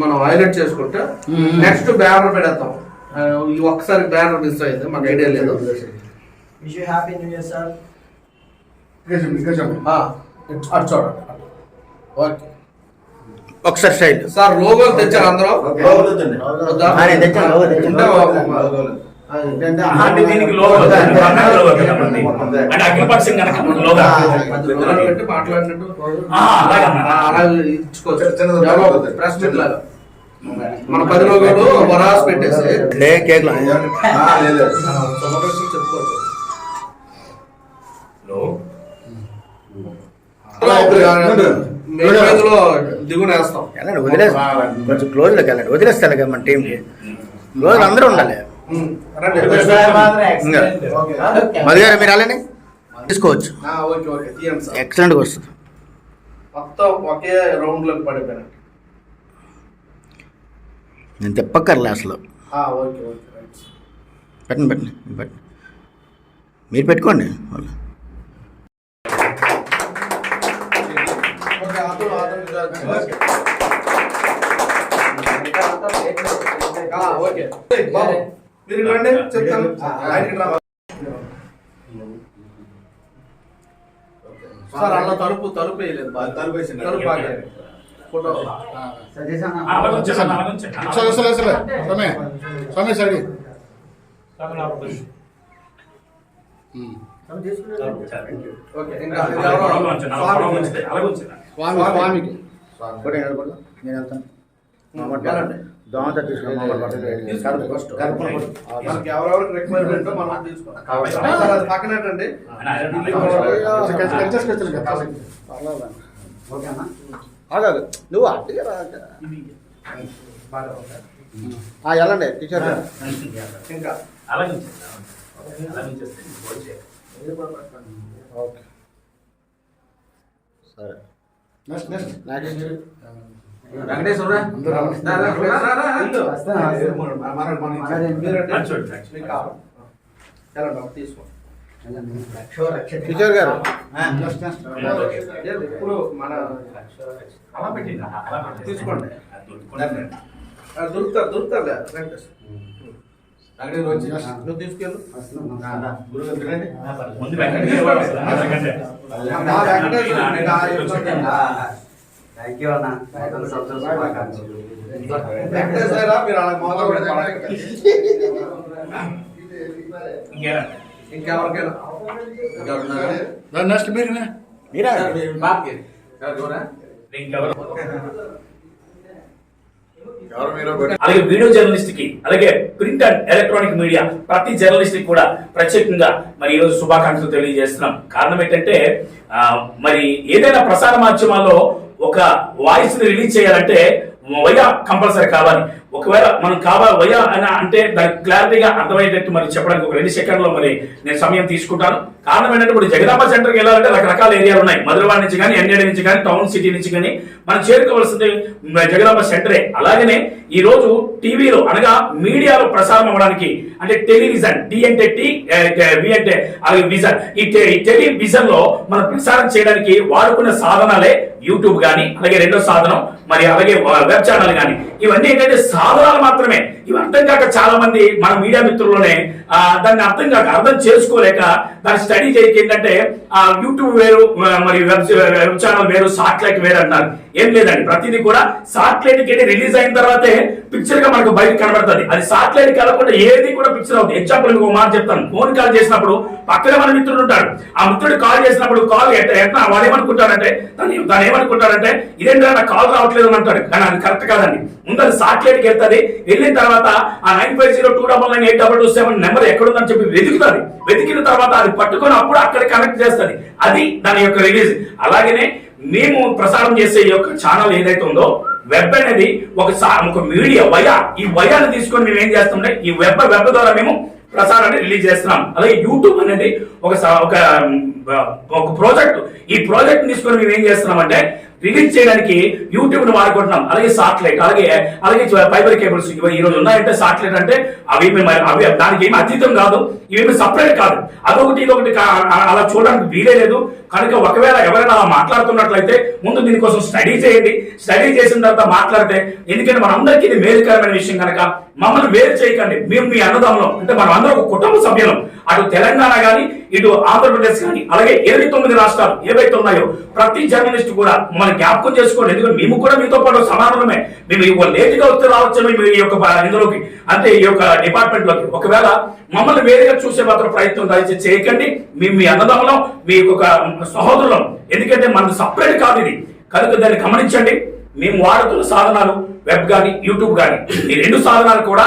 మనం హైలైట్ చేసుకుంటే next banner పెడతాం. ఒక్కసారి బ్యానర్ మిస్ అయితే మాకు ఐడియా లేదు. Wish you happy new year sir. అటు చూడండి. ఓకే ఒకసారి స్టైల్ సార్ లోగోలు తెచ్చారు అందరూ. దీనికి లోగో అంటే అగ్నిపక్షం కనుక మాట్లాడినట్టు ప్రెస్ మీట్ లాగా మన 10 లోగోలు వరాస్ పెట్టేసి చెప్పుకోవచ్చు. దిగునేస్తాం. కొంచెం క్లోజ్ లోకి వెళ్ళండి, వదిలేస్తాను కదా మన టీంకి. క్లోజ్ అందరూ ఉండాలి. మధు గారు మీరు అలానే తీసుకోవచ్చు, ఎక్సలెంట్గా వస్తుంది. మొత్తం ఒకే రౌండ్ లోకి పడిపోయినట్టు నేను తెప్పక్కర్లే అసలు. పెట్టండి పెట్టండి పెట్టండి, మీరు పెట్టుకోండి. వాళ్ళు మీరు రండి చెప్తాను. సార్ అలా తలుపు వేయలేదు, తలుపు ఆగలేదు. ఫోటో నేను వెళ్తాను. దోమత ఎవరెవరికి రిక్వైర్మెంట్ మనం తీసుకోవాలి. పక్కనట్టండి నువ్వు అట్టుగా వెళ్ళండి టీచర్. ఇంకా ఓకే సరే టీచర్ గారు ఇప్పుడు మన తీసుకోండి. దొరుకుతారు నువ్వు తీసుకెళ్ళు. ఇంకెవరికైనా అలాగే వీడియో జర్నలిస్ట్ కి, అలాగే ప్రింట్ అండ్ ఎలక్ట్రానిక్ మీడియా ప్రతి జర్నలిస్ట్ కి కూడా ప్రత్యేకంగా మరి ఈ రోజు శుభాకాంక్షలు తెలియజేస్తున్నాం. కారణం ఏంటంటే మరి ఏదైనా ప్రసార మాధ్యమాల్లో ఒక వాయిస్ ని రిలీజ్ చేయాలంటే వయా కంపల్సరీ కావాలి. ఒకవేళ మనం కావాలి వయా అని అంటే దానికి క్లారిటీగా అర్థమయ్యేటట్టు మరి చెప్పడానికి ఒక 2 సెకండ్లో మరి నేను సమయం తీసుకుంటాను. కారణం ఏంటంటే ఇప్పుడు జగదాంబ సెంటర్కి వెళ్ళాలంటే రకరకాల ఏరియాలు ఉన్నాయి. మధురవాడ నుంచి కానీ, ఎన్ఏడి నుంచి కానీ, టౌన్ సిటీ నుంచి కానీ మనం చేరుకోవాల్సింది జగదాంబ సెంటరే. అలాగనే ఈ రోజు టీవీలో అనగా మీడియాలో ప్రసారం అవ్వడానికి అంటే టెలివిజన్, టీ అంటే టీ, వి అంటే విజన్, ఈ టెలివిజన్ లో మనం ప్రసారం చేయడానికి వాడుకున్న సాధనాలే యూట్యూబ్ కానీ, అలాగే రెండో సాధనం మరి అలాగే వెబ్ ఛానల్ కానీ. ఇవన్నీ ఏంటంటే సాధనాలు మాత్రమే. ఇవి అర్థం కాక చాలా మంది మన మీడియా మిత్రుల్లోనే దాన్ని అర్థం చేసుకోలేక దాన్ని స్టడీ చేయక ఏంటంటే యూట్యూబ్ వేరు మరి వెబ్ ఛానల్ వేరు, సాటిలైట్ వేరు అంటారు. ఏం లేదండి, ప్రతిదీ కూడా సాటిలైట్ కి రిలీజ్ అయిన తర్వాతే పిక్చర్ గా మనకు బయట కనబడుతుంది. అది సాటిలైట్ కలగకుండా ఏది కూడా పిక్చర్ అవుతుంది. ఎగ్జాంపుల్ మీకు మాట చెప్తాను. ఫోన్ కాల్ చేసినప్పుడు పక్కన మన మిత్రుడు ఉంటాడు. ఆ మిత్రుడు కాల్ చేసినప్పుడు కాల్ ఎట్లా వాడు ఏమనుకుంటాడంటే దాని ఏమనుకుంటాడంటే ఇదేంటో నాకు కాల్ రావట్లేదు అని అంటాడు. కానీ అది కరెక్ట్ కాదండి. ముందు అది సాటిలైట్ కి వెళ్తుంది. వెళ్ళిన తర్వాత ఆ 9502998227 నెంబర్ ఎక్కడుందని చెప్పి వెతుకుతుంది. వెతికిన తర్వాత అది పట్టుకొని అప్పుడు అక్కడ కనెక్ట్ చేస్తుంది. అది దాని యొక్క రిలీజ్. అలాగనే మేము ప్రసారం చేసే ఈ యొక్క ఛానల్ ఏదైతే ఉందో వెబ్ అనేది ఒక మీడియా వయా. ఈ వయాన్ని తీసుకొని మేము ఏం చేస్తామంటే ఈ వెబ్ ద్వారా మేము ప్రసారాన్ని రిలీజ్ చేస్తున్నాం. అలాగే యూట్యూబ్ అనేది ఒక ప్రాజెక్ట్. ఈ ప్రాజెక్ట్ తీసుకొని మేము ఏం చేస్తున్నామంటే రిలీజ్ చేయడానికి యూట్యూబ్ ను వాడుకుంటున్నాం. అలాగే సాటిలైట్, అలాగే ఫైబర్ కేబుల్స్ ఈ రోజు ఉన్నాయంటే సాటిలైట్ అంటే అవి దానికి ఏమి అతీతం కాదు, ఇవేమి సపరేట్ కాదు. అదొకటి ఇదొకటి అలా చూడడానికి వీలే లేదు. కనుక ఒకవేళ ఎవరైనా అలా మాట్లాడుతున్నట్లయితే ముందు దీనికోసం స్టడీ చేయండి. స్టడీ చేసిన తర్వాత మాట్లాడితే, ఎందుకంటే మనందరికీ ఇది మేలుకరమైన విషయం కనుక మమ్మల్ని వేరు చేయకండి. మేము మీ అన్నదమ్ములం, అంటే మనం అందరం ఒక కుటుంబ సభ్యులం. అటు తెలంగాణ కానీ ఇటు ఆంధ్రప్రదేశ్ కానీ అలాగే 29 రాష్ట్రాలు ఏవైతే ఉన్నాయో ప్రతి జర్నలిస్ట్ కూడా మనం జ్ఞాపకం చేసుకోండి. ఎందుకంటే మేము కూడా మీతో పాటు సమానమే. మేము లేట్గా వస్తే రావచ్చు ఈ యొక్క ఇందులోకి, అంటే ఈ యొక్క డిపార్ట్మెంట్ లోకి. ఒకవేళ మమ్మల్ని వేరుగా చూసే మాత్రం ప్రయత్నం దయచేసి చేయకండి. మేము మీ అన్నదమ్ములం, మీ యొక్క సహోదరులం. ఎందుకంటే మనకు సపరేట్ కాదు ఇది. కనుక దాన్ని గమనించండి. మేము వాడుతున్న సాధనాలు వెబ్ కానీ యూట్యూబ్ కానీ ఈ 2 సాధనాలు కూడా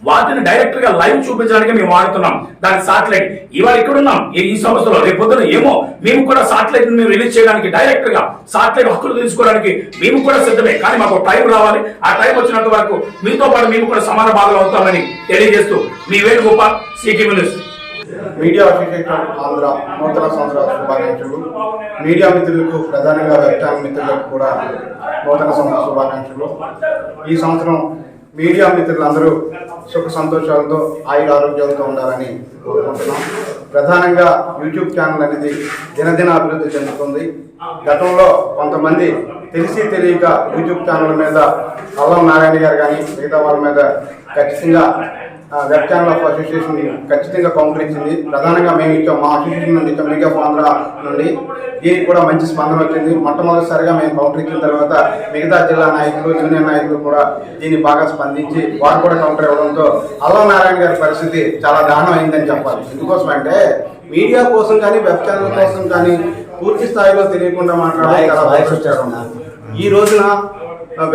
వాటిని డైరెక్ట్ గా లైవ్ చూపించడానికి మేము వాడుతున్నాం. దానికి సాటిలైట్ ఇవాళ ఇక్కడ ఉన్నాం ఈ సంవత్సరంలో, రేపు పొద్దున ఏమో మేము కూడా సాటిలైట్ మేము రిలీజ్ చేయడానికి డైరెక్ట్ గా సాటిలైట్ హక్కులు తీసుకోవడానికి మేము కూడా సిద్ధమే. కానీ మాకు టైం రావాలి. ఆ టైం వచ్చినంత వరకు మీతో పాటు మేము కూడా సమాన భాగాలు అవుతామని తెలియజేస్తూ మీ Venugopal, CTV news. Media association Andhra నూతన సంవత్సర శుభాకాంక్షలు. మీడియా మిత్రులకు, ప్రధానంగా వెబ్చానల్ మిత్రులకు కూడా నూతన సంవత్సర శుభాకాంక్షలు. ఈ సంవత్సరం మీడియా మిత్రులందరూ సుఖ సంతోషాలతో ఆయుర ఆరోగ్యాలతో ఉండాలని కోరుకుంటున్నాం. ప్రధానంగా యూట్యూబ్ ఛానల్ అనేది దినదిన అభివృద్ధి చెందుతుంది. గతంలో కొంతమంది తెలిసి తెలియక యూట్యూబ్ ఛానల్ మీద అల్లం నారాయణ గారు కానీ మిగతా వాళ్ళ మీద ఖచ్చితంగా వెబ్ ఛానల్ ఆఫ్ అసోసియేషన్ ఖచ్చితంగా కౌంటర్ ఇచ్చింది. ప్రధానంగా మేము ఇచ్చాం, మా అసోసియేషన్ నుండి ఇచ్చాం, మీడియా ఆఫ్ ఆంధ్ర నుండి. దీనికి కూడా మంచి స్పందన వచ్చింది. మొట్టమొదటిసారిగా మేము కౌంటర్ ఇచ్చిన తర్వాత మిగతా జిల్లా నాయకులు, యూనియన్ నాయకులు కూడా దీన్ని బాగా స్పందించి వారు కూడా కౌంటర్ ఇవ్వడంతో అల్లం నారాయణ గారి పరిస్థితి చాలా దారుణం అయిందని చెప్పాలి. ఎందుకోసం అంటే మీడియా కోసం కానీ వెబ్ ఛానల్ కోసం కానీ పూర్తి స్థాయిలో తెలియకుండా మాట్లాడారు. ఈ రోజున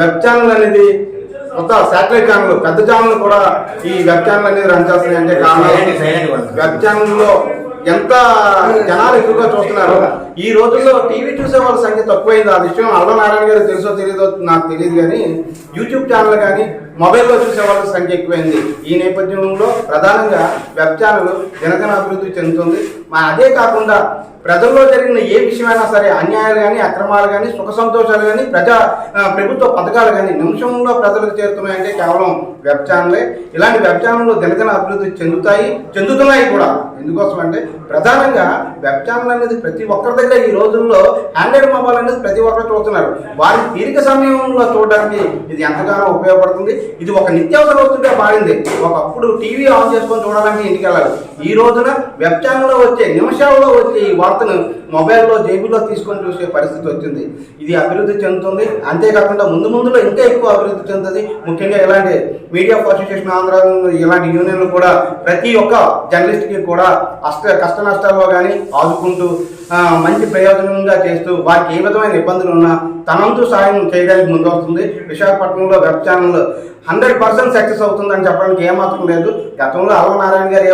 వెబ్ ఛానల్ అనేది కొత్త శాటిలైట్ ఛానల్, పెద్ద ఛానల్ కూడా ఈ వెబ్ ఛానల్ అనేది రన్ చేస్తున్నాయి అంటే కారణం వెబ్ ఛానల్లో ఎంత జనాలు ఎక్కువగా చూస్తున్నారు. ఈ రోజుల్లో టీవీ చూసే వాళ్ళ సంఖ్య తక్కువైంది. ఆ విషయం అల్లం నారాయణ గారు తెలుసో తెలియదో నాకు తెలియదు, కానీ యూట్యూబ్ ఛానల్ కానీ మొబైల్లో చూసే వాళ్ళ సంఖ్య ఎక్కువైంది. ఈ నేపథ్యంలో ప్రధానంగా వెబ్ ఛానల్ దినదిన అభివృద్ధి చెందుతుంది. అదే కాకుండా ప్రజల్లో జరిగిన ఏ విషయమైనా సరే, అన్యాయాలు కానీ, అక్రమాలు కానీ, సుఖ సంతోషాలు కానీ, ప్రభుత్వ పథకాలు కానీ నిమిషంలో ప్రజలకు చేరుతున్నాయంటే కేవలం వెబ్ ఛానలే. ఇలాంటి వెబ్ ఛానళ్ళు దినదిన అభివృద్ధి చెందుతున్నాయి కూడా. ఎందుకోసం అంటే ప్రధానంగా వెబ్ ఛానల్ అనేది ప్రతి ఒక్కరి దగ్గర ఈ రోజుల్లో ఆండ్రాయిడ్ మొబైల్ అనేది ప్రతి ఒక్కరు చూస్తున్నారు. వారి తీరిక సమయంలో చూడడానికి ఇది ఎంతగానో ఉపయోగపడుతుంది. ఇది ఒక నిత్యావసర వస్తువుగా మారింది. ఒకప్పుడు టీవీ ఆన్ చేసుకొని చూడాలంటే ఇంటికి వెళ్ళాలి. ఈ రోజున వెబ్ ఛానల్లో వచ్చే నిమిషాల్లో వచ్చే ఈ వార్తను మొబైల్లో జేబులో తీసుకొని చూసే పరిస్థితి వచ్చింది. ఇది అభివృద్ధి చెందుతుంది. అంతేకాకుండా ముందులో ఇంకా ఎక్కువ అభివృద్ధి చెందుతుంది. ముఖ్యంగా ఇలాంటి మీడియా అసోసియేషన్ ఆంధ్ర ఇలాంటి యూనియన్లు కూడా ప్రతి ఒక్క జర్నలిస్ట్కి కూడా కష్ట నష్టాల్లో కానీ ఆదుకుంటూ మంచి ప్రయోజనంగా చేస్తూ వారికి ఏ విధమైన ఇబ్బందులు ఉన్నా తనంతు సాయం చేయడానికి ముందు వస్తుంది. విశాఖపట్నంలో వెబ్ ఛానల్ 100% సక్సెస్ అవుతుందని చెప్పడానికి ఏమాత్రం లేదు. గతంలో అల్లం నారాయణ గారు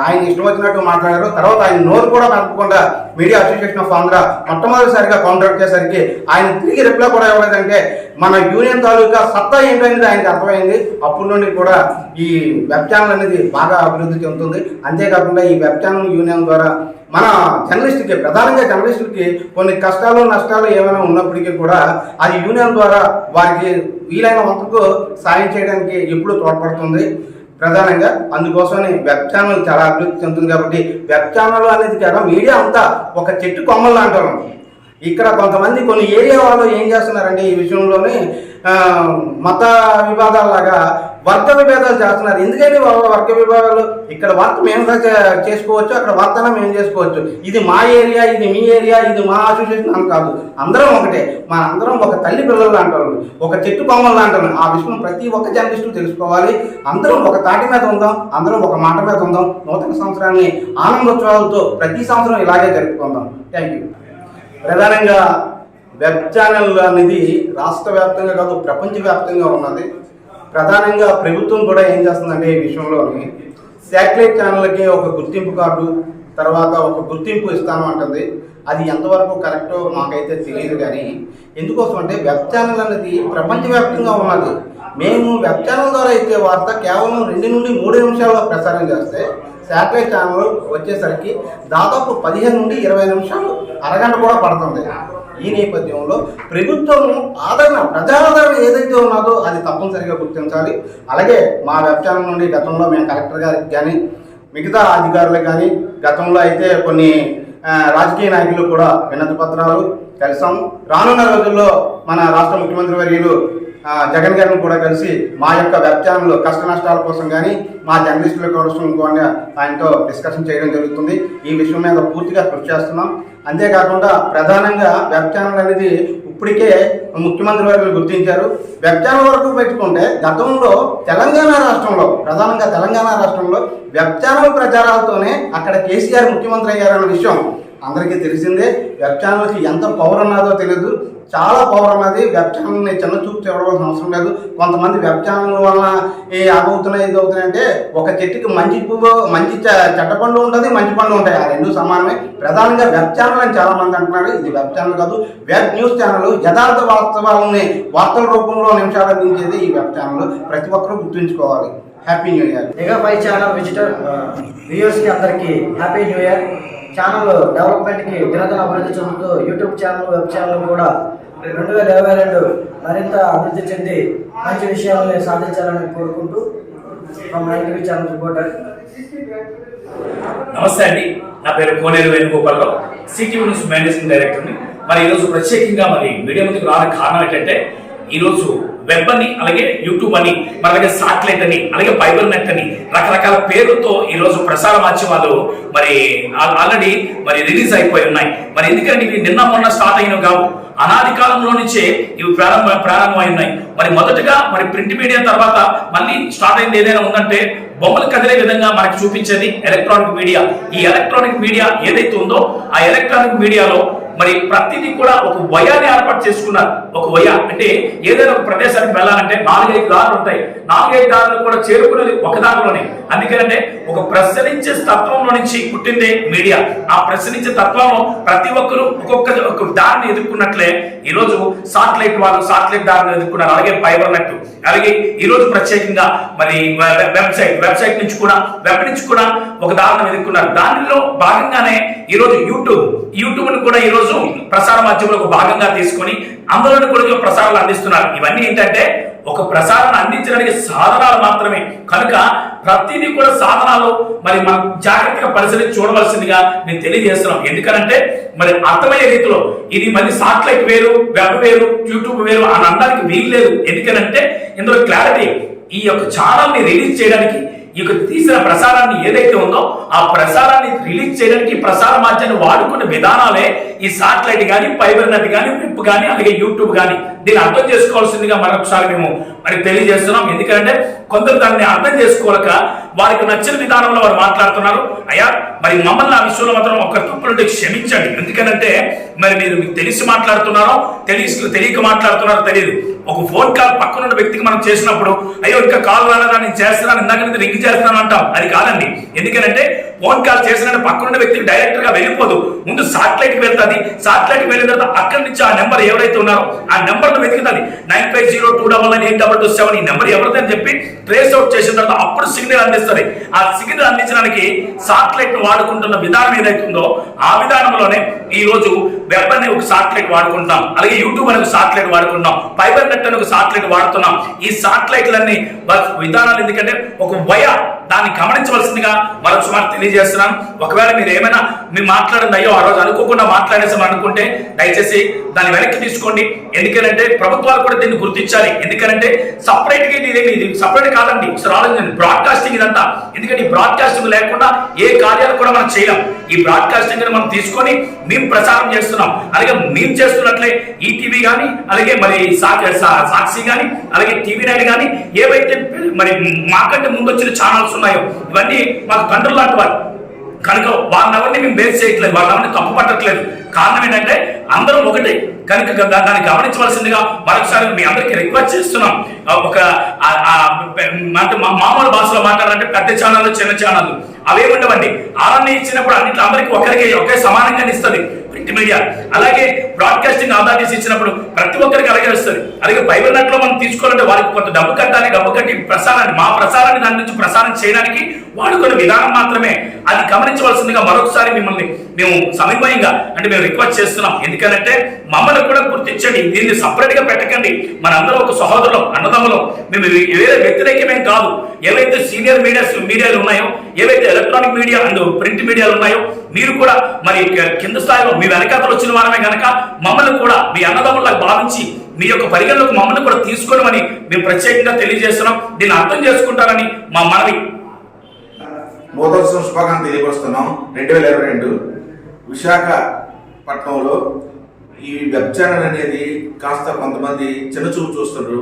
ఆయన ఇష్టం వచ్చినట్టు మాట్లాడారు. తర్వాత ఆయన నోరు కూడా కనుక్కుండా మీడియా అసోసియేషన్ ఆఫ్ ఆంధ్ర మొట్టమొదటిసారిగా కౌంటర్ చేసరికి ఆయన తిరిగి రిప్లై కూడా ఇవ్వలేదంటే మన యూనియన్ తాలూకా సత్తా ఏంటనేది ఆయనకు అర్థమైంది. అప్పటి నుండి కూడా ఈ వెబ్ ఛానల్ అనేది బాగా అభివృద్ధి చెందుతుంది. అంతేకాకుండా ఈ వెబ్ ఛానల్ యూనియన్ ద్వారా మన జర్నలిస్ట్కి, ప్రధానంగా జర్నలిస్టులకి కొన్ని కష్టాలు నష్టాలు ఏమైనా ఉన్నప్పటికీ కూడా అది యూనియన్ ద్వారా వారికి వీలైన వంతుకు సాయం చేయడానికి ఎప్పుడూ తోడ్పడుతుంది. ప్రధానంగా అందుకోసమని వెబ్ ఛానల్ చాలా అభివృద్ధి చెందుతుంది. కాబట్టి వెబ్ ఛానల్ అనేది కదా మీడియా అంతా ఒక చెట్టు కొమ్మలు అంటారు. ఇక్కడ కొంతమంది కొన్ని ఏరియా వాళ్ళు ఏం చేస్తున్నారంటే ఈ విషయంలోనే మత వివాదాలలాగా వర్గ విభేదాలు చేస్తున్నారు. ఎందుకని వర్గ విభేదాలు? ఇక్కడ వర్క్ మేము చేసుకోవచ్చు, అక్కడ వర్తన మేము చేసుకోవచ్చు. ఇది మా ఏరియా, ఇది మీ ఏరియా, ఇది మా అసోసియేషన్ అని కాదు. అందరం ఒకటే. మన అందరం ఒక తల్లి పిల్లలు అంటారు, ఒక చెట్టు కొమ్మలు అంటారు. ఆ విషయం ప్రతి ఒక్క జర్నలిస్టు తెలుసుకోవాలి. అందరం ఒక తాటి మీద ఉందాం, అందరం ఒక మాట మీద ఉందాం. నూతన సంవత్సరాన్ని ఆనందోత్సవాలతో ప్రతి సంవత్సరం ఇలాగే జరుపుకుందాం. Thank you. ప్రధానంగా వెబ్ ఛానల్ అనేది రాష్ట్ర వ్యాప్తంగా కాదు, ప్రపంచవ్యాప్తంగా ఉన్నది. ప్రధానంగా ప్రభుత్వం కూడా ఏం చేస్తుందంటే ఈ విషయంలోని శాటిలైట్ ఛానళ్ళకి ఒక గుర్తింపు కార్డు, తర్వాత ఒక గుర్తింపు ఇస్తాను అంటుంది. అది ఎంతవరకు కరెక్టో మాకైతే తెలియదు. కానీ ఎందుకోసం అంటే వెబ్ ఛానల్ అనేది ప్రపంచవ్యాప్తంగా ఉన్నది. మేము వెబ్ ఛానల్ ద్వారా ఇచ్చే వార్త కేవలం 2 నుండి 3 నిమిషాల్లో ప్రసారం చేస్తే శాటిలైట్ ఛానల్ వచ్చేసరికి దాదాపు 15 నుండి 20 నిమిషాలు, అరగంట కూడా పడుతుంది. ఈ నేపథ్యంలో ప్రభుత్వం ప్రజాదరణ ఏదైతే ఉన్నదో అది తప్పనిసరిగా గుర్తించాలి. అలాగే మా వెబ్ ఛానల్ నుండి గతంలో మేము కలెక్టర్ గారికి కానీ మిగతా అధికారులకు కానీ గతంలో అయితే కొన్ని రాజకీయ నాయకులు కూడా వినతి పత్రాలు కలిసాము. రానున్న రోజుల్లో మన రాష్ట్ర ముఖ్యమంత్రి వర్యులు జగన్ గారిని కూడా కలిసి మా యొక్క వెబ్ ఛానల్ కష్ట నష్టాల కోసం కానీ మా జర్నలిస్టుల కోసం కూడా ఆయనతో డిస్కషన్ చేయడం జరుగుతుంది. ఈ విషయం మీద పూర్తిగా కృషి చేస్తున్నాం. అంతేకాకుండా ప్రధానంగా వెబ్ ఛానల్ అనేది ఇప్పటికే ముఖ్యమంత్రి వర్యులు గుర్తించారు. వెబ్ ఛానల్ వరకు పెట్టుకుంటే గతంలో ప్రధానంగా తెలంగాణ రాష్ట్రంలో వెబ్ ఛానల్ ప్రచారాలతోనే అక్కడ కేసీఆర్ ముఖ్యమంత్రి అయ్యారన్న విషయం అందరికీ తెలిసిందే. వెబ్ ఛానల్కి ఎంత పవర్ ఉన్నదో తెలియదు, చాలా పవర్ ఉన్నది. వెబ్ ఛానల్ని చిన్న చూపు చూడవలసిన అవసరం లేదు. కొంతమంది వెబ్ ఛానల్ వలన అవుతున్నాయి ఇది అవుతున్నాయి అంటే ఒక చెట్టుకి మంచి చెడ్డ పండ్లు ఉంటుంది, మంచి పండ్లు ఉంటాయి, ఆ రెండు సమానమే. ప్రధానంగా వెబ్ ఛానల్ అని చాలా మంది అంటున్నారు. ఇది వెబ్ ఛానల్ కాదు, వెబ్ న్యూస్ ఛానల్. యథార్థ వాస్తవాలని వార్తల రూపంలో నిమిషాలు అందించేది ఈ వెబ్ ఛానల్. ప్రతి ఒక్కరూ గుర్తుంచుకోవాలి. Happy new year. Mega 5 channel వ్యూయర్స్కి అందరికీ హ్యాపీ న్యూ ఇయర్. ఛానల్ డెవలప్మెంట్కి దినదిన అభివృద్ధి చెందుతూ యూట్యూబ్ ఛానల్, వెబ్ ఛానల్ కూడా 2022 మరింత అభివృద్ధి చెంది మంచి విషయాలను సాధించాలని కోరుకుంటూ ఫ్రమ్ 9TV ఛానల్ రిపోర్టర్. నమస్తే అండి, నా పేరు కోనేరు వేణుగోపాలరావు, సిటీవీ న్యూస్ మేనేజింగ్ డైరెక్టర్ని. మరి ఈరోజు ప్రత్యేకంగా మీడియా ముందుకు రావడానికి కారణం ఏంటంటే ఈరోజు వెబ్ అని, అలాగే యూట్యూబ్ అని, అలాగే సాటిలైట్ అని, అలాగే ఫైబర్ నెట్ అని రకరకాల పేర్లతో ఈరోజు ప్రసార మాధ్యమాలు ఆల్రెడీ రిలీజ్ అయిపోయి ఉన్నాయి. మరి ఎందుకంటే ఇవి నిన్న మొన్న స్టార్ట్ అయినవి కావు, అనాది కాలంలో నుంచే ఇవి ప్రారంభమై ఉన్నాయి. మరి మొదటగా ప్రింట్ మీడియా తర్వాత మళ్ళీ స్టార్ట్ అయింది ఏదైనా ఉందంటే బొమ్మలు కదిలే విధంగా మనకి చూపించేది ఎలక్ట్రానిక్ మీడియా. ఈ ఎలక్ట్రానిక్ మీడియా ఏదైతే ఉందో ఆ ఎలక్ట్రానిక్ మీడియాలో ప్రతిదీ కూడా ఒక వయాన్ని ఏర్పాటు చేసుకున్నారు. ఒక వయ అంటే ఏదైనా ఒక ప్రదేశానికి వెళ్ళాలంటే 4-5 దారులు ఉంటాయి. 4-5 దారులు కూడా చేరుకునేది ఒక దారిలోనే. అందుకంటే ఒక ప్రశ్నించే తత్వంలో నుంచి పుట్టిందే మీడియా. ఆ ప్రశ్నించే తత్వంలో ప్రతి ఒక్కరు ఒక్కొక్క దారిని ఎదుర్కొన్నట్లే ఈరోజు సాటిలైట్ వాళ్ళు సాటిలైట్ దారిని ఎదుర్కొన్నారు. అలాగే ఫైబర్ నెట్, అలాగే ఈరోజు ప్రత్యేకంగా వెబ్సైట్ నుంచి కూడా వెబ్ నుంచి కూడా ఒక దారిని ఎదుర్కొన్నారు. దానిలో భాగంగానే ఈరోజు యూట్యూబ్ ని కూడా ఈరోజు ప్రసార మాధ్యమంలో భాగంగా తీసుకొని అందులో కూడా ప్రసారాలు అందిస్తున్నారు. ఇవన్నీ ఏంటంటే ఒక ప్రసారాన్ని అందించడానికి సాధనాలు మాత్రమే. కనుక ప్రతిదీ కూడా సాధనాలు మనం జాగ్రత్తగా పరిశీలించి చూడవలసిందిగా నేను తెలియజేస్తున్నాం. ఎందుకంటే అర్థమయ్యే రీతిలో ఇది సాటిలైట్ వేరు, వెబ్ వేరు, యూట్యూబ్ వేరు అని అనడానికి వీలు లేదు. ఎందుకంటే ఇందులో క్లారిటీ ఈ యొక్క ఛానల్ ని రిలీజ్ చేయడానికి, ఈ యొక్క తీసిన ప్రసారాన్ని ఏదైతే ఉందో ఆ ప్రసారాన్ని రిలీజ్ చేయడానికి ప్రసార మాధ్యమాన్ని వాడుకునే విధానాలే ఈ సాటిలైట్ కానీ, ఫైబర్ నెట్ కానీ, వెబ్ కానీ, అలాగే యూట్యూబ్ కానీ. దీన్ని అర్థం చేసుకోవాల్సిందిగా మరొకసారి మేము తెలియజేస్తున్నాం. ఎందుకంటే కొందరు దాన్ని అర్థం చేసుకోలేక వారికి నచ్చిన విధానంలో వారు మాట్లాడుతున్నారు. అయ్యా మమ్మల్ని ఆ విషయంలో మాత్రం ఒక తప్పులుంటే క్షమించండి. ఎందుకంటే మీరు మీకు తెలిసి మాట్లాడుతున్నారో తెలియక మాట్లాడుతున్నారో తెలియదు. ఒక ఫోన్ కాల్ పక్కనున్న వ్యక్తికి మనం చేసినప్పుడు అయ్యో ఇంకా కాల్ రాలేదా, నేను చేస్తున్నాను, ఇందాక నుంచి రింగ్ చేస్తున్నాను అంటాం. అది కాదండి. ఎందుకంటే ఫోన్ కాల్ చేసిన పక్కనున్న వ్యక్తికి డైరెక్ట్ గా వెళ్ళిపోదు, ముందు సాటిలైట్ కి వెళ్తుంది. సాటిలైట్ వెళ్ళిన తర్వాత అక్కడి నుంచి ఆ నెంబర్ ఎవరైతే ఉన్నారో ఆ నెంబర్ వెతుకుతుంది. 9502998227 ఈ నెంబర్ ఎవరిదని చెప్పి ట్రేస్ అవుట్ చేసిన తర్వాత అప్పుడు సిగ్నల్ అందిస్తుంది. ఆ సిగ్నల్ అందించడానికి సాటిలైట్ వాడుకుంటున్న విధానం ఏదైతుందో ఆ విధానంలోనే ఈ రోజు వెబ్ అనే ఒక సాటిలైట్ వాడుకుంటాం, అలాగే యూట్యూబ్ అనే ఒక సాటిలైట్ వాడుకుంటాం, ఫైబర్ నెట్ అనే ఒక సాటిలైట్ వాడుతున్నాం. ఈ సాటిలైట్లన్నీ విధానాలు ఎందుకంటే ఒక వయ దాన్ని గమనించవలసిందిగా మరొకసారి తెలియజేస్తున్నాను. ఒకవేళ మీరు మాట్లాడింది అయ్యో ఆ రోజు అనుకోకుండా మాట్లాడేసాం అనుకుంటే దయచేసి దాన్ని వెనక్కి తీసుకోండి. ఎందుకంటే ప్రభుత్వాలు కూడా దీన్ని గుర్తించాలి. ఎందుకంటే సపరేట్ గా ఇది సపరేట్ కాదండి, బ్రాడ్కాస్టింగ్ ఇదంతా. ఎందుకంటే ఈ బ్రాడ్కాస్టింగ్ లేకుండా ఏ కార్యాలు కూడా మనం చేయలేం. ఈ బ్రాడ్కాస్టింగ్ మనం తీసుకొని మేము ప్రసారం చేస్తున్నాం. అలాగే మేము చేస్తున్నట్లే ఈటీవీ కానీ, అలాగే సాక్షి కానీ, అలాగే TV9 కానీ, ఏవైతే మాకంటే ముందు వచ్చిన ఛానల్స్ ఉన్నాయో ఇవన్నీ మాకు తండ్రులు లాంటి వారు. కనుక వాళ్ళని ఎవరిని మేము బేస్ చేయట్లేదు, వాళ్ళని ఎవరిని తప్పు పట్టట్లేదు. కారణం ఏంటంటే అందరం ఒకటే. కనుక దాన్ని గమనించవలసిందిగా మరొకసారి మీ అందరికీ రిక్వెస్ట్ చేస్తున్నాం. మామూలు భాషలో మాట్లాడాలంటే పెద్ద ఛానల్, చిన్న ఛానల్ అవేముండవండి. ఆరాన్ని ఇచ్చినప్పుడు అన్నింటిలో అందరికీ ఒకే సమానంగా ఇస్తుంది ప్రింట్ మీడియా. అలాగే బ్రాడ్కాస్టింగ్ అథారిటీస్ ఇచ్చినప్పుడు ప్రతి ఒక్కరికి అలాగే వస్తుంది. అలాగే ఫైబర్ నెట్ లో మనం తీసుకోవాలంటే వారికి కొంత డబ్బు కట్టాలి. డబ్బు కట్టి మా ప్రసారాన్ని దాని నుంచి ప్రసారం చేయడానికి వాడుకునే విధానం మాత్రమే. అది గమనించవలసిందిగా మరొకసారి మిమ్మల్ని మేము సమన్వయంగా అంటే మేము రిక్వెస్ట్ చేస్తున్నాం. ఎందుకంటే మమ్మల్ని కూడా గుర్తించండి, దీన్ని సపరేట్ గా పెట్టకండి. మనందరం ఒక సహోదరులం, అన్నదమ్ములం. మేము వేరే వ్యతిరేకమేం కాదు. ఏవైతే సీనియర్ మీడియాలు ఉన్నాయో, ఏవైతే ఎలక్ట్రానిక్ మీడియా అండ్ ప్రింట్ మీడియాలు ఉన్నాయో, మీరు కూడా మరి కింద స్థాయిలో మీ వెనకాతలు వచ్చిన వారమే కనుక మమ్మల్ని కూడా మీ అన్నదమ్ములకు భావించి మీ యొక్క పరిగణలోకి మమ్మల్ని కూడా తీసుకోవడమని మేము ప్రత్యేకంగా తెలియజేస్తున్నాం. దీన్ని అర్థం చేసుకుంటారని మా మనవి. నూతన శుభాకాంక్షలు తెలియపరుస్తున్నాం. 2022 విశాఖపట్నంలో ఈ వెబ్ ఛానల్ అనేది కాస్త కొంతమంది చిన్న చూపు చూస్తున్నారు.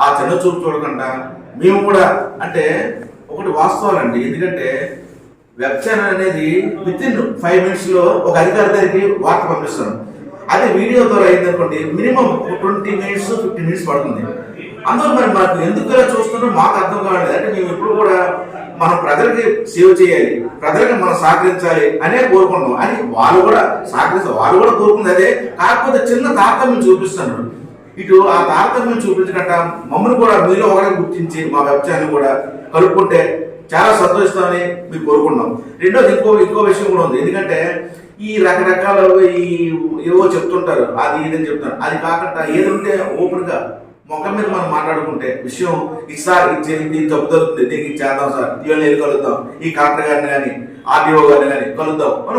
ఆ చిన్న చూపు చూడకుండా మేము కూడా అంటే ఒకటి వాస్తవాలండి. ఎందుకంటే వెబ్ ఛానల్ అనేది వితిన్ 5 minutes ఒక అధికారి దగ్గరికి వార్త పంపిస్తాం. అదే వీడియో ద్వారా అయిందనుకోండి మినిమం 20 minutes 50 minutes పడుతుంది. అందులో మరి మనకు ఎందుకు ఇలా చూస్తున్నారో మాకు అర్థం కావట్లేదు. అంటే మేము ఎప్పుడు కూడా మనం ప్రజలకి సేవ చేయాలి, ప్రజలకి మనం సహకరించాలి అనే కోరుకున్నాం అని వాళ్ళు కూడా సహకరిస్తారు. వాళ్ళు కూడా కోరుకుంది అదే. కాకపోతే చిన్న తారతమ్యం చూపిస్తున్నారు. ఇటు ఆ తారతమ్యం చూపించకుండా మమ్మల్ని కూడా మీలో ఒకటే గుర్తించి మా వెబ్ ఛానల్ కూడా కలుపుకుంటే చాలా సంతోషిస్తామని మీరు కోరుకున్నాం. రెండోది ఇంకో విషయం కూడా ఉంది. ఎందుకంటే ఈ రకరకాల ఈ ఏవో చెప్తుంటారు, అది ఇదని చెప్తారు. అది కాకుండా ఏదంటే ఓపెన్ గా మొక్క మీద మనం మాట్లాడుకుంటే విషయం సార్ ఇది తప్పు జరుగుతుంది, దీనికి చేద్దాం సార్, ఇవాళ ఏది కలుద్దాం, ఈ కలెక్టర్ గారిని కానీ ఆర్డీఓ గారిని కానీ కలుద్దాం అని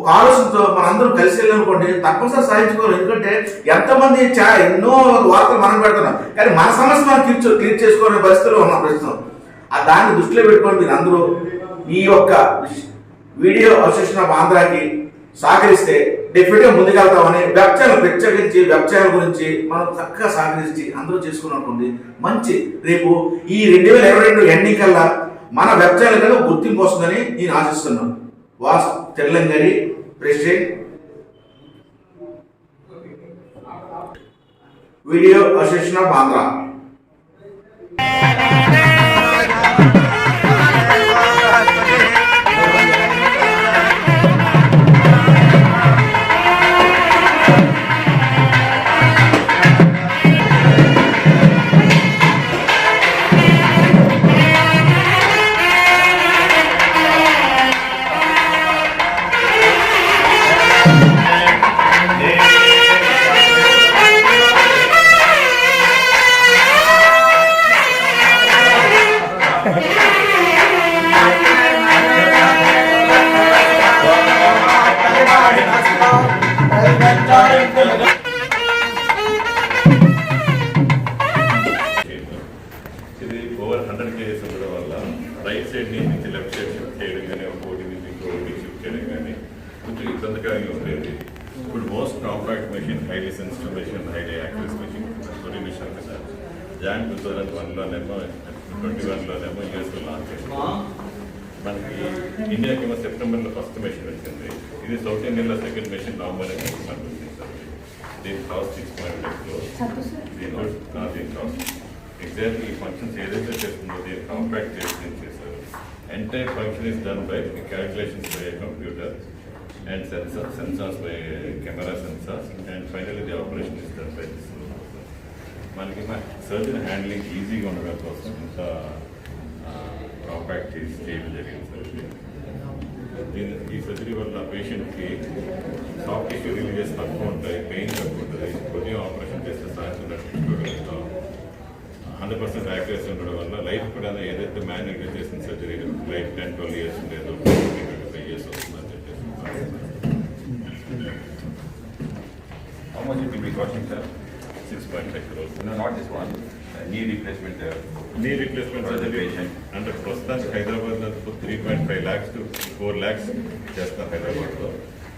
ఒక ఆలోచనతో మనందరం కలిసి వెళ్ళనుకోండి తప్పనిసరి సాధించుకోవాలి. ఎందుకంటే ఎంతమంది ఎన్నో వార్తలు మనం పెడుతున్నాం, కానీ మన సమస్య మనం క్లియర్ చేసుకునే పరిస్థితిలో ఉన్నాం ప్రస్తుతం. దాన్ని దృష్టిలో పెట్టుకొని మీరు అందరూ ఈ యొక్క వీడియో అసోసియేషన్ ఆఫ్ ఆంధ్రాకి సహకరిస్తే డెఫినెట్ గా ముందుకెళ్తామని వెబ్ ఛానల్ ప్రత్యేకించి వెబ్ ఛానల్ గురించి మనం చక్కగా సహకరించి అందరూ చేసుకున్నట్టుంది మంచి. రేపు ఈ 2022 ఎండింగ్ కల్లా మన వెబ్ ఛానల్ కన్నా గుర్తింపు వస్తుందని నేను ఆశిస్తున్నాను. వాస్ తెల్లంగడి president video association of Andhra. ఇది ఓవర్ 100 కేజెస్ ఉండడం వల్ల రైట్ సైడ్ నుంచి లెఫ్ట్ సైడ్ షిఫ్ట్ చేయడం కానీ ఒకటి నుంచి ఇంకోటి షిఫ్ట్ చేయడం కానీ కొంచెం ఇబ్బందికరంగా ఉండేది. ఇప్పుడు most compact machine, highly sensitive machine, highly accurate machine కొన్ని మిషన్ సార్ జాన్ 2021లోనేమో 2021లోనేమో యూఎస్లో లాంచ్ చేసింది. మనకి ఇండియాకేమో సెప్టెంబర్లో ఫస్ట్ మెషిన్ వచ్చింది. ఇది సౌత్ ఇండియాలో సెకండ్ మెషిన్ నవంబర్ ఉంటుంది సార్. దీని కాస్ట్ 6.5 crores. దీని కాస్ట్ ఎగ్జాక్ట్లీ ఈ ఫంక్షన్స్ ఏదైతే చేస్తుందో దీన్ని కాంపాక్ట్ చేసి చేశారు. Entire function is done by calculations by computer and sensors by camera sensors and finally the operation is done by this. మనకి సర్జన్ హ్యాండ్లింగ్ ఈజీగా ఉండడం కోసం ఇంత కాంపాక్ట్ చేసి చేయడం జరిగింది సార్. ఈ సర్జరీ వల్ల పేషెంట్కి సాఫ్ట్ టిష్యూ రిలీజెస్ తక్కువ ఉంటాయి, పెయిన్ తక్కువ ఉంటుంది. కొద్దిగా ఆపరేషన్ చేస్తే సాయంత్రం 100% యాక్యురసీ ఉండడం వల్ల లైఫ్ కూడా ఏదైతే మాన్యువల్గా చేసిన సర్జరీ లైఫ్ 10-12 years ఉండేదో 25 years వస్తుందని చెప్పేసి. How much it will be costing, sir? 6.5 crores. No, not this one. Knee replacement. Knee replacement for the surgery patient. అంటే ప్రస్తుతానికి హైదరాబాద్లో 3.5 lakhs to 4 lakhs చేస్తాం హైదరాబాద్లో.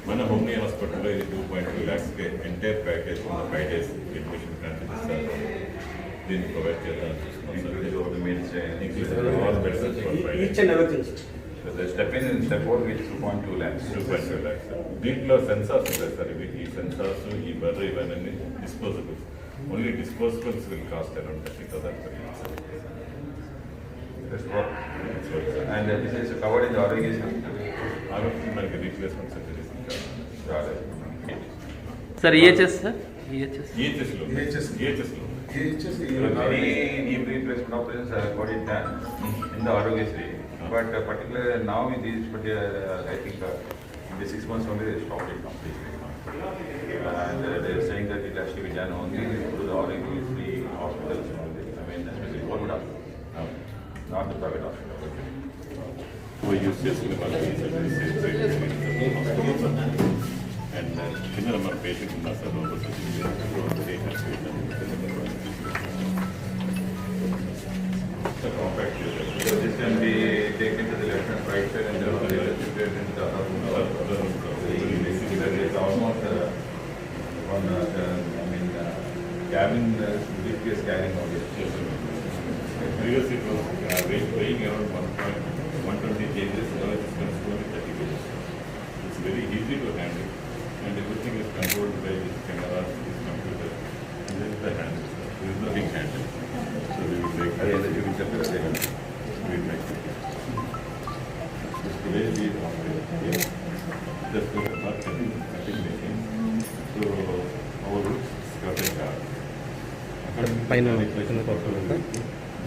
మన హోమ్లీ హాస్పిటల్లో ఇది 2.2 lakhsకి ఎంటైర్ ప్యాకేజ్ 5 days అడ్మిషన్ కానీ దీన్ని ప్రొవైడ్ చేయాలని Including all the meals. all medicines for 5 days. Each and everything. So the step in and step out with 2.2 lakhs. 2.2 lakhs. దీంట్లో సెన్సార్స్ ఉంటాయి సార్. ఇవి ఈ సెన్సార్స్ ఈ బర్రె ఇవన్నీ disposables. Only disposables will cost around 30,000 per year, sir. That's what. And this is covered in the irrigation. మనకి replacement surgeries ఇంకా sir EHS sir ఈహెచ్ఎస్లో Many knee replacement operations are got it done in the Arogyasri. But particularly now with these, I think In the 6 months only they stopped it completely. And they're saying that it has to be done only through the all-inclusive hospitals only. I mean, especially government hospital, not the private hospital. We use చేసుకునే వాళ్ళకి and కింద మన patient ఉన్నారు sir The compact user. So this can be taken to the left and right side and then on the other side into the other room. That is almost one, cabin GPS carrying all this. Previously it was weighing around 120 kg, now it is considered 30 kg. It's very easy to handle, and the good thing is controlled by this camera, this computer, and this is the handle. There is no big handle. So we will make That is the human separate. we will make it. This today we operate just for the cutting machine. So our roots scrubbing car.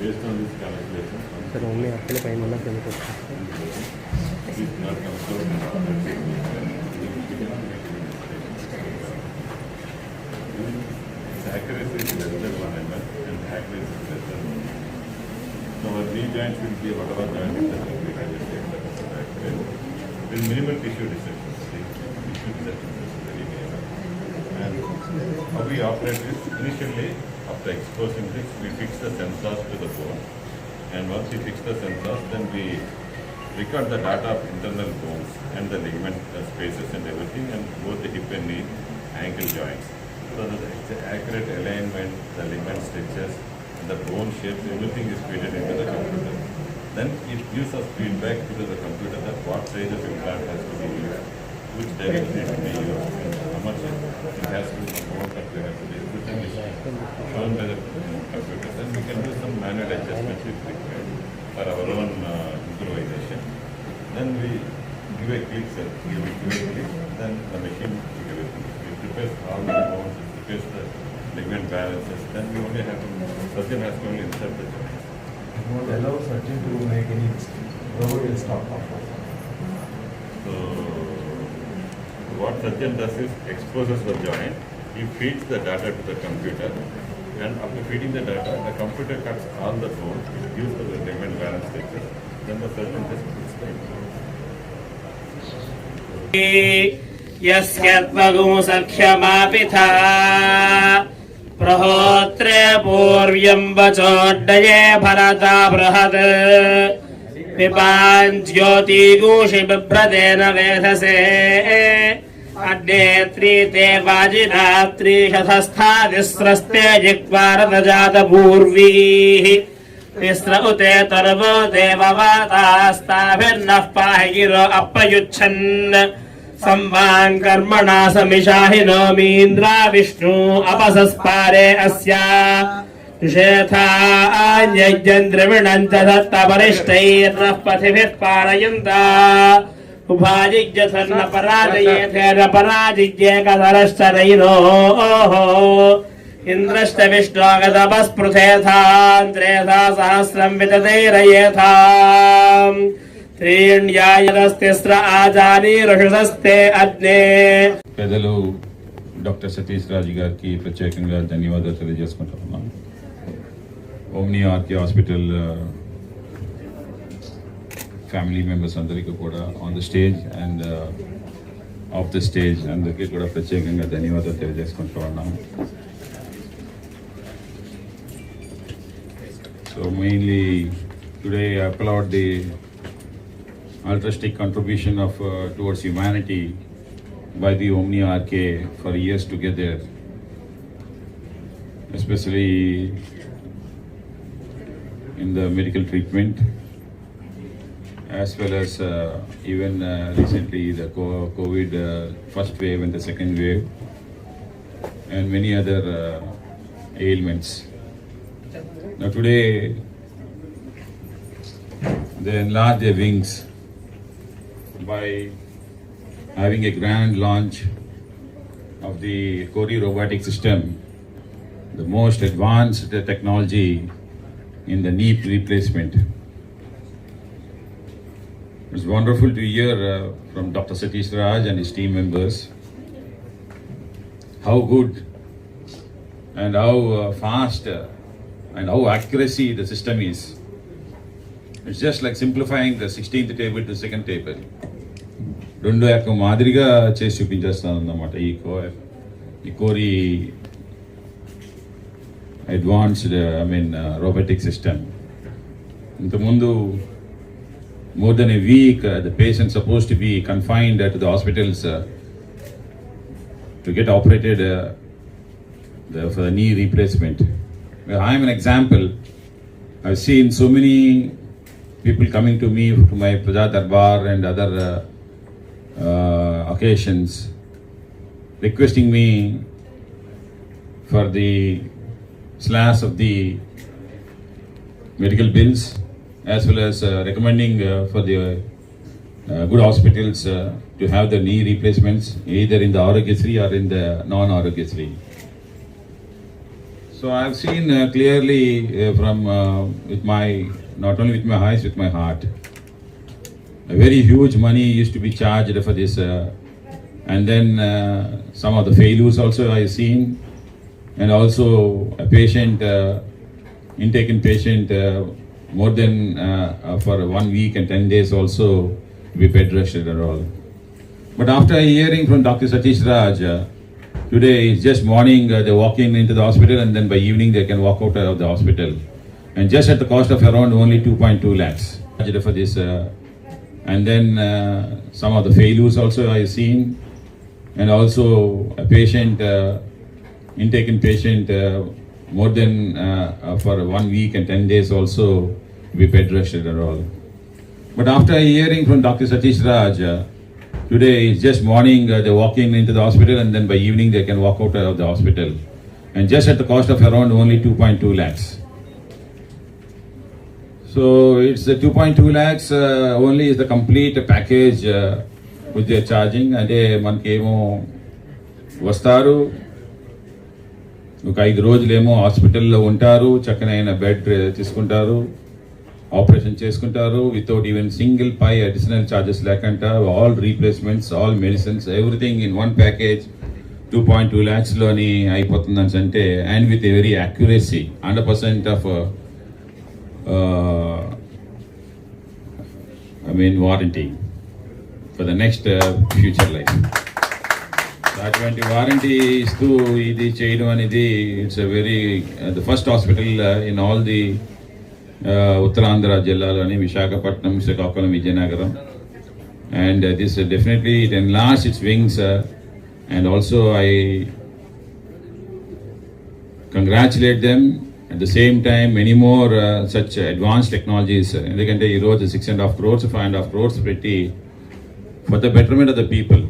Based on this calculation, sir omni आपके pan वाला क्या this is not controlled. Accuracy is less than 1 mm and accuracy is less than 1 mm. So our knee joint should be whatever joint is that we have just take that as accurate. With minimal tissue dissection. Tissue dissection is very minimal. And how we operate is initially after exposing this, we fix the sensors to the bone. And once we fix the sensors, then we record the data of internal bones and the ligament spaces and everything, and both the hip and knee, ankle joints. So that the accurate alignment, the ligament stretches, and the bone shapes, everything is fed into the computer. Then it gives us feedback to the computer that what size of implant has to be used, which direction it may use, and how much it has to be, how that has to be. Everything is shown by the computer. Then we can do some manual adjustments if required for our own improvisation. Then we give a click, sir. Give a click, then the machine will give it. It prepares all the bones, it prepares the ligament balances. Then we only have to, surgeon has to only insert the joint. It won't allow surgeon to make any mistake. Robot will stop after. So what surgeon does is exposes the joint, he feeds the data to the computer, and after feeding the data, the computer cuts all the bone, it gives the ligament balance fixes, then the surgeon just puts the implant. यस्यत्वगुं सख्यमापिथा प्रहोत्रे पूर्व्यं वचोड्डये भरता बृहत् पिबान् ज्योतिगूषि बिभ्रतेन वेधसे अग्नेत्री ते वाजिनात्री शतस्थादिस्रस्ते जिह्वारतजातपूर्वीः तिस्र उते तर्वो देववातास्ताभिर्नः पाहि गिरो अप्रयुच्छन् संवान् कर्मणा समिषाहिनोमीन्द्रा विष्णु अपसस्पारे अस्या शेथान्यज्ञन्द्रविणञ्च दत्तपरिष्टैर्नः पथिभिः पारयन्ता उभाजिज्ञथन्न पराजयेथेन पराजिज्ञेकधरश्च नैनोः इन्द्रश्च विष्णोगतपस्पृथेथान्त्रेधा सहस्रं विततैरयेथाम् त्रीण्यायतस्तिस्र आचार्यऋषुसस्ते अग्ने పెద్దలు డాక్టర్ సతీష్ రాజు గారికి ప్రత్యేకంగా ధన్యవాదాలు తెలియజేసుకుంటున్నాను. Omni RK hospital family members అందరికీ కూడా on the stage and off the stage అందరికీ కూడా ప్రత్యేకంగా ధన్యవాదాలు తెలియజేసుకుంటున్నాను. So mainly today I applaud the altruistic contribution of towards humanity by the Omni RK for years together, especially in the medical treatment, as well as even recently the COVID first wave and the second wave, and many other ailments. Now today, they enlarge their wings by having a grand launch of the Cori robotic system, the most advanced technology in the knee replacement. It's wonderful to hear from Dr. Satish Raj and his team members. How good and how fast and how accuracy the system is. It's just like simplifying the 16th table to 2nd table. రెండు యొక్క మాదిరిగా చేసి చూపించేస్తాను అన్నమాట ఈ కోరి advanced robotic system. ఇంతకుముందు more than a week the patient supposed to be confined to the hospitals to get operated for the knee replacement. I am an example. I've seen so many people coming to me, to my Praja Darbar and other occasions, requesting me for the slash of the medical bills, as well as recommending for the good hospitals to have the knee replacements either in the Aarogyasri or in the non-Aarogyasri. So I have seen clearly from with my, not only with my eyes, with my heart, a very huge money used to be charged for this, and then some of the failures also I have seen, and also a patient, intaken patient, more than for 1 week and 10 days also be bed rested at all. But after hearing from Dr. Satish Raj, today is just morning they walk into the hospital, and then by evening they can walk out of the hospital, and just at the cost of around only 2.2 lakhs for this, and then some of the failures also I have seen, and also a patient, intaken patient, more than for 1 week and 10 days also be bed rested at all. But after hearing from Dr. Satish Raj, today is just morning they walk into the hospital, and then by evening they can walk out of the hospital, and just at the cost of around only 2.2 lakhs. So it's the 2.2 lakhs only is the complete package which they are charging. అంటే మనకేమో వస్తారు, ఒక 5 రోజులేమో హాస్పిటల్లో ఉంటారు, చక్కనైన bed తీసుకుంటారు, operation చేసుకుంటారు, without even single పై additional charges లేకుండా all replacements, all medicines, everything in one package 2.2 lakhsలోని అయిపోతుందని అంటే, and with a very accuracy 100% of warranty for the next future life. అటువంటి వారంటీ ఇస్తూ ఇది చేయడం అనేది it's a very the first hospital in all the Uttarandhra జిల్లాలోని Visakhapatnam, Srikakulam, Vizianagaram, and this definitely it enlarged its wings, and also I congratulate them. At the same time, many more such advanced technologies, ఎందుకంటే ఈరోజు 6.5 crores, 5.5 crores పెట్టి for the betterment of the people.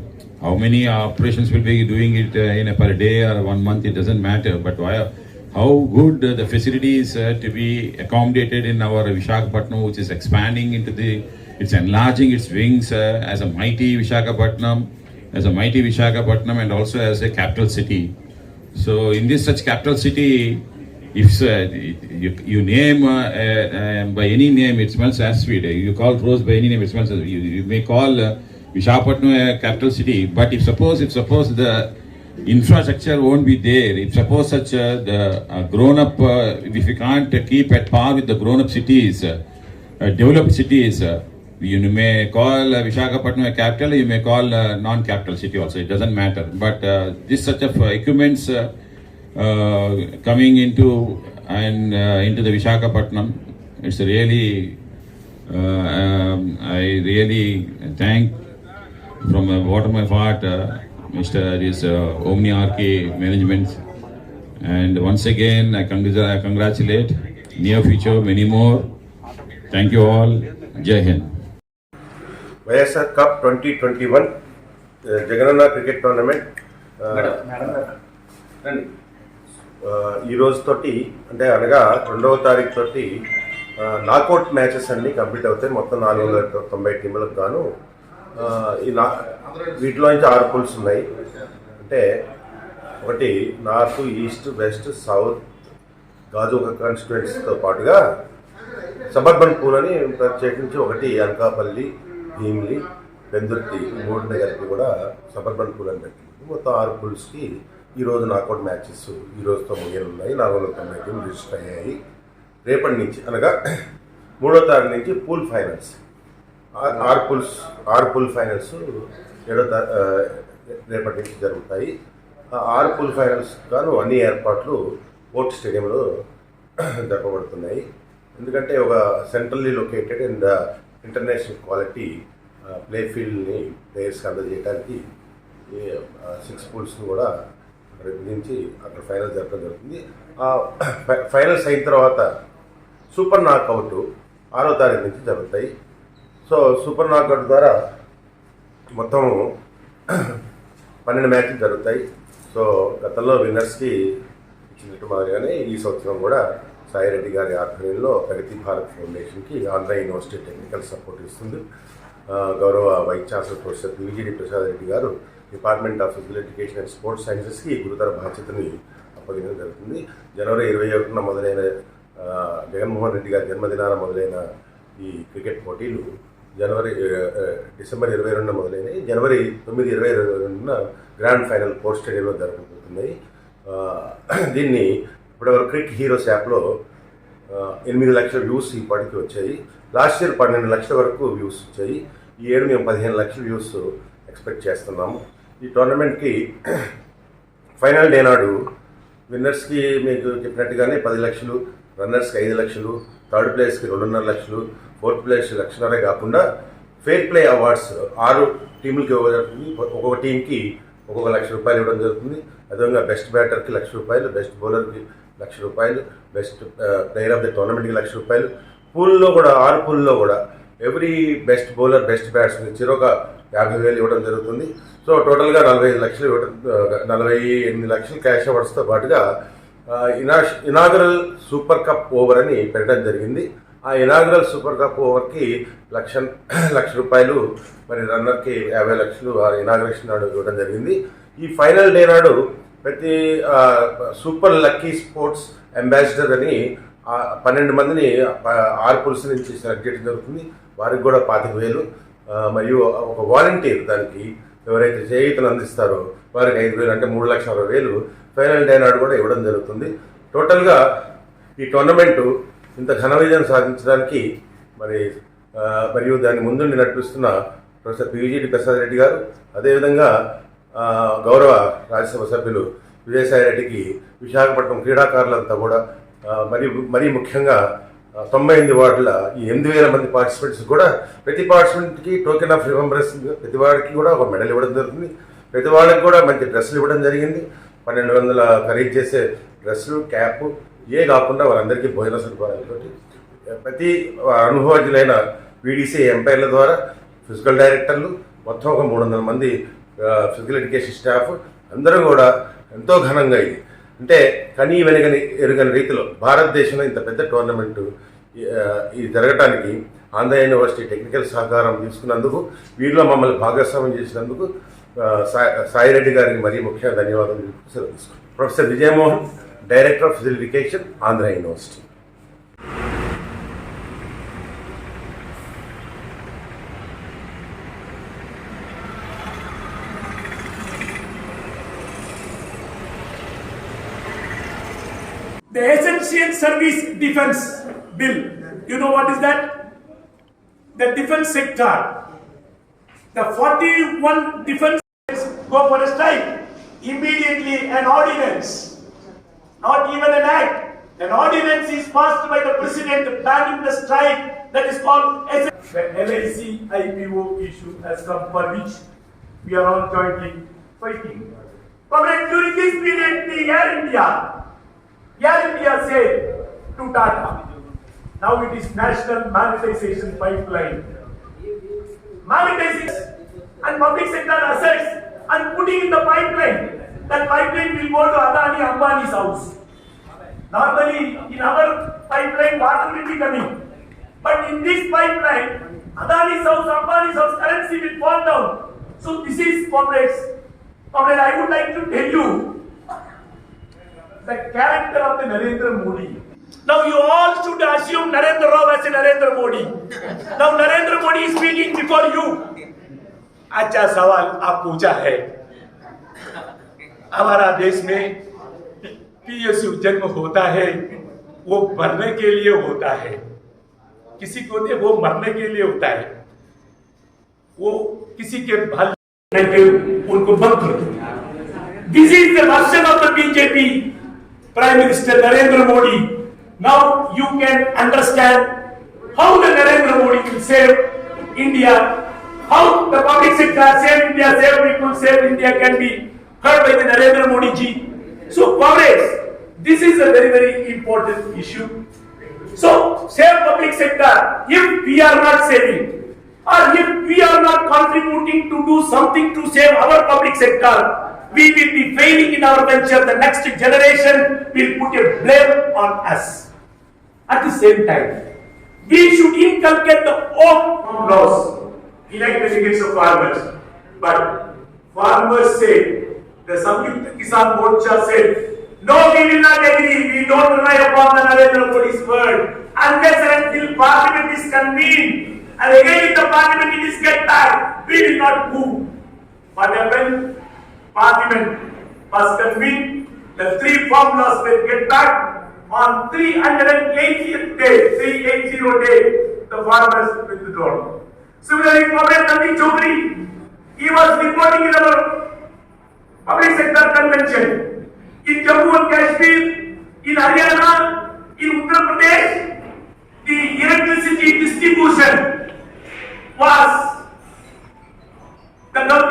How many operations will be doing it in a per day or 1 month, it doesn't matter, but why, how good the facilities to be accommodated in our Visakhapatnam, which is expanding into the, it's enlarging its wings as a mighty Visakhapatnam, and also as a capital city. So in this such capital city, if you name by any name, it smells as sweet. You call Rose by any name, it smells as sweet. You may call Visakhapatnam a capital city, but if suppose the infrastructure won't be there, if suppose such the grown up, if you can't keep at par with the grown up cities, developed cities, you may call Visakhapatnam a capital, you may call non-capital city also, it doesn't matter. But this such of equipments coming into the Visakhapatnam, it's really I really thank from the bottom of my heart Mr. Omni RK management, and once again I congratulate. Near future many more. Thank you all. Jai Hind. YSR cup 2021 Jagananna cricket tournament ఈ రోజుతోటి, అంటే అనగా 2వ తారీఖు తోటి knockout matches అన్నీ complete అవుతాయి. మొత్తం 490 టీములకు గాను వీటిలో నుంచి 6 పూల్స్ ఉన్నాయి. అంటే ఒకటి north, east, west, south, Gajuwaka కాన్స్టిట్యుయెన్సీతో పాటుగా సబర్బన్ పూల్ అని ప్రత్యేకించి ఒకటి అనకాపల్లి, భీమిలి, పెందుర్తి మూడు కలిపి కూడా సబర్బన్ పూల్ అని పెట్టింది. మొత్తం 6 పూల్స్కి ఈరోజు నాకౌట్ మ్యాచెస్ ఈ రోజుతో ముగియనున్నాయి. 490 టీంలు రిజిస్టర్ అయ్యాయి. రేపటి నుంచి అనగా 3వ తారీఖు నుంచి పూల్ ఫైనల్స్ 6 పూల్ ఫైనల్స్ 7వ రేపటి నుంచి జరుగుతాయి. 6 పూల్ ఫైనల్స్ గాను అన్ని ఏర్పాట్లు పోర్ట్ స్టేడియంలో జరపబడుతున్నాయి. ఎందుకంటే ఒక centrally located and international quality play ఫీల్డ్ని ప్లేయర్స్కి అందజేయడానికి 6 పూల్స్ని కూడా అక్కడ విధించి అక్కడ ఫైనల్ జరపడం జరుగుతుంది. ఫైనల్స్ అయిన తర్వాత సూపర్ నాకౌట్ 6వ తారీఖు నుంచి జరుగుతాయి. సో సూపర్ నాకౌట్ ద్వారా మొత్తము 12 మ్యాచ్లు జరుగుతాయి. సో గతంలో విన్నర్స్కి ఇచ్చినట్టు మాదిరిగానే ఈ సంవత్సరం కూడా సాయిరెడ్డి గారి ఆధ్వర్యంలో ప్రగతి భారత్ ఫౌండేషన్కి ఆంధ్ర యూనివర్సిటీ టెక్నికల్ సపోర్ట్ ఇస్తుంది. గౌరవ vice chancellor professor PVGD Prasad Reddy గారు department of physical education and sports సైన్సెస్కి గురుతర బాధ్యతని అప్పగించడం జరుగుతుంది. జనవరి 21న మొదలైన జగన్మోహన్ రెడ్డి గారి జన్మదినాన మొదలైన ఈ క్రికెట్ పోటీలు డిసెంబర్ 22న మొదలైనవి. జనవరి 9, 2022న గ్రాండ్ ఫైనల్ పోర్ట్ స్టేడియంలో జరగబోతున్నాయి. దీన్ని ఇప్పటివరకు క్రికెట్ హీరోస్ యాప్లో 8 లక్షల వ్యూస్ ఇప్పటికి వచ్చాయి. లాస్ట్ ఇయర్ 12 లక్షల వరకు వ్యూస్ వచ్చాయి. ఈ ఏడు మేము 15 లక్షల వ్యూస్ ఎక్స్పెక్ట్ చేస్తున్నాము. ఈ టోర్నమెంట్కి ఫైనల్ డే నాడు విన్నర్స్కి మీకు చెప్పినట్టుగానే 10 లక్షలు, రన్నర్స్కి 5 లక్షలు, థర్డ్ ప్లేస్కి 2.5 లక్షలు, ఫోర్త్ ప్లేస్ 1.5 లక్షలే కాకుండా ఫెయిర్ ప్లే అవార్డ్స్ 6 టీములకి ఇవ్వడం జరుగుతుంది. ఒక్కొక్క టీంకి ఒక్కొక్క ₹1,00,000 ఇవ్వడం జరుగుతుంది. అదేవిధంగా బెస్ట్ బ్యాటర్కి ₹1,00,000, బెస్ట్ బౌలర్కి ₹1,00,000, బెస్ట్ ప్లేయర్ ఆఫ్ ద టోర్నమెంట్కి ₹1,00,000. పూల్లో కూడా 6 పూల్లో కూడా every best bowler, best batsmen చిరొక 50,000 ఇవ్వడం జరుగుతుంది. సో టోటల్గా 45 లక్షలు ఇవ్వడం, 48 లక్షలు క్యాష్ అవార్డ్స్తో పాటుగా ఇనాగరల్ సూపర్ కప్ ఓవర్ అని పెట్టడం జరిగింది. ఆ ఇనాగరల్ సూపర్ కప్ ఓవర్కి ₹1,00,000, మరి రన్నర్కి 50 లక్షలు ఇనాగరేషన్ నాడు ఇవ్వడం జరిగింది. ఈ ఫైనల్ డే నాడు ప్రతి సూపర్ లక్కీ స్పోర్ట్స్ అంబాసిడర్ అని 12 మందిని 6 పూల్స్ నుంచి సెలెక్ట్ చేయడం జరుగుతుంది. వారికి కూడా 25,000, మరియు ఒక వాలంటీర్ దానికి ఎవరైతే చేయూతను అందిస్తారో వారికి 5,000, అంటే 3,60,000 ఫైనల్ డే నాడు కూడా ఇవ్వడం జరుగుతుంది. టోటల్గా ఈ టోర్నమెంటు ఇంత ఘన విజయం సాధించడానికి మరియు దాన్ని ముందుండి నడిపిస్తున్న ప్రొఫెసర్ పివిజిడి ప్రసాద్ రెడ్డి గారు, అదేవిధంగా గౌరవ రాజ్యసభ సభ్యులు విజయసాయి రెడ్డికి, విశాఖపట్నం క్రీడాకారులంతా కూడా మరీ ముఖ్యంగా 98 వార్డుల ఈ 8,000 మంది పార్టిసిపెంట్స్ కూడా ప్రతి పార్టిసిపెంట్కి టోకెన్ ఆఫ్ రిమెంబరెన్స్, ప్రతి వాడికి కూడా ఒక మెడల్ ఇవ్వడం జరుగుతుంది. ప్రతి వాళ్ళకి కూడా మంచి డ్రెస్సులు ఇవ్వడం జరిగింది. 1,200 ఖరీదు చేసే డ్రెస్సులు, క్యాప్ కాకుండా వారందరికీ భోజన సదుపాయాలతో ప్రతి అనుభవజ్ఞులైన వీడీసీ ఎంపైర్ల ద్వారా ఫిజికల్ డైరెక్టర్లు, మొత్తం ఒక 300 మంది ఫిజికల్ ఎడ్యుకేషన్ స్టాఫ్ అందరూ కూడా ఎంతో ఘనంగా ఇది అంటే కనీ వెనగని ఎరుగని రీతిలో భారతదేశంలో ఇంత పెద్ద టోర్నమెంటు ఇది జరగటానికి ఆంధ్ర యూనివర్సిటీ టెక్నికల్ సహకారం తీసుకున్నందుకు, వీరిలో మమ్మల్ని భాగస్వామ్యం చేసినందుకు సాయిరెడ్డి గారికి మరీ ముఖ్య ధన్యవాదాలు తీసుకుంటాం. Professor Vijayamohan, director of physical education, Andhra university. The Essential Service Defense Bill, you know what is that? The defense sector, the 41 defense go for a strike. Immediately an ordinance, not even an act, an ordinance is passed by the president banning the strike that is called the LIC IPO issue has come, for which we are all jointly fighting. But during this period, the Air India said to Tata, now it is national monetization pipeline. Monetizing and public sector assets and putting in the pipeline. That pipeline will go to Adani Ambani's house. Normally in our pipeline water will be coming. But in this pipeline, Adani's house, Ambani's house, currency will fall down. So this is, comrades, I would like to tell you the character of the Narendra Modi. Now you all should assume Narendra Rao as a Narendra Modi. Now Narendra Modi is speaking before you. अच्छा सवाल आप पूछा है। हमारा देश में PSU जन्म होता है वो मरने के लिए होता है, किसी को नहीं वो मरने के लिए होता है, वो किसी के भल उनको बंद कर दो। This is the version of the BJP prime minister Narendra Modi. Now you can understand how the Narendra Modi will save India, how the public sector save India, save people, save India can be heard by the Narendra Modi ji. So comrades, this is a very very important issue. So save public sector. If we are not saving, or if we are not contributing to do something to save our public sector, we will be failing in our venture. The next generation will put a blame on us. At the same time, we should inculcate the oath laws. Elect delegates of farmers, but farmers say, the Samyukta Kisan Morcha said, no, we will not agree. We don't rely upon the Narendra Modi's word unless and until Parliament is convened. And again, if the Parliament is get back, we will not move. What happened? Parliament was convened. The 3 formulas will get back on 380th day, 380 day. The farmers withdrawn. Similarly, Comrade Nandini Chaudhary, he was reporting in our public sector convention in Jammu and Kashmir, in Haryana, in Uttar Pradesh, the electricity distribution was,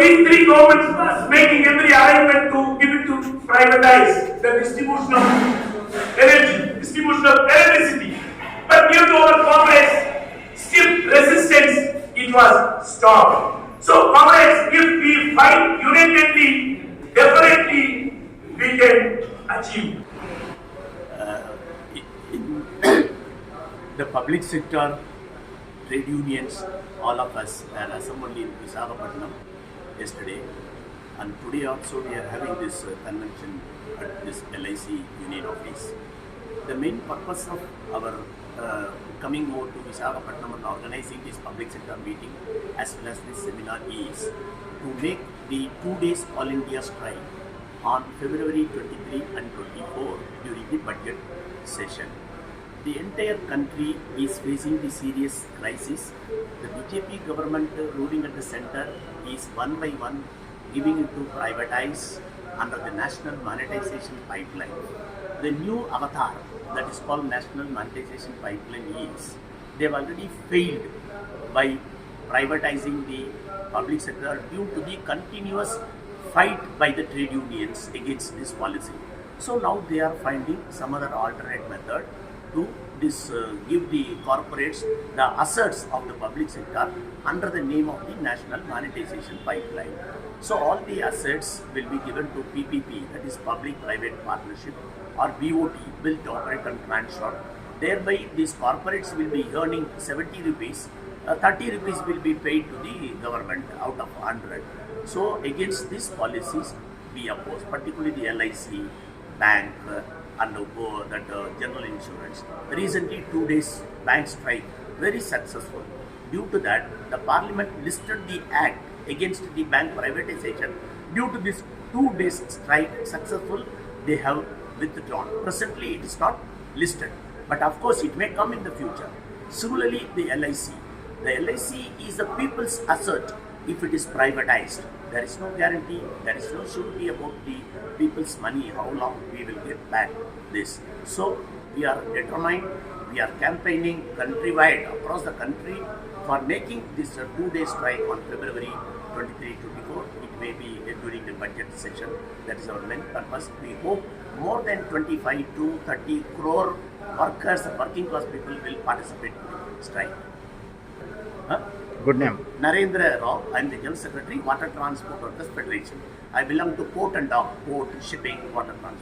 these 3 governments was making every arrangement to give it to privatize the distribution of energy, distribution of electricity. But due to our Congress stiff resistance, it was stopped. So, comrades, if we fight unitedly, definitely we can achieve. The public sector, trade unions, all of us were assembled in Visakhapatnam yesterday, and today also we are having this convention at this LIC Union Office. The main purpose of our coming over to Visakhapatnam and organizing this public sector meeting as well as this seminar is to make the 2 days All India strike on February 23 and 24 during the budget session. The entire country is facing the serious crisis. The BJP government ruling at the center is one by one giving it to privatize under the national monetization pipeline. The new avatar that is called National Monetization Pipeline is, they have already failed by privatizing the public sector due to the continuous fight by the trade unions against this policy. So now they are finding some other alternate method to give the corporates the assets of the public sector under the name of the National Monetization Pipeline. So all the assets will be given to PPP, that is Public-Private Partnership, or BOT, Build, Operate and Transport. Thereby these corporates will be earning 70 rupees, 30 rupees will be paid to the government out of 100. So against these policies we oppose, particularly the LIC, bank and that general insurance. Recently 2 days bank strike, very successful. Due to that, the Parliament listed the act against the bank privatization. Due to this 2 days strike successful, they have withdrawn. Presently it is not listed, but of course it may come in the future. Similarly, the LIC is the people's asset. If it is privatized, there is no guarantee, there is no surety about the people's money, how long we will get back this. So we are determined, we are campaigning countrywide across the country for making this 2 day strike on February 23-24. It may be during the budget session. That is our main purpose. We hope more than 25 to 30 crore workers, working class people will participate in strike. Good name. Narendra Rao. I am the General Secretary, Water Transport Workers Federation. I belong to Port and Dock, Port, Shipping, Water Transport.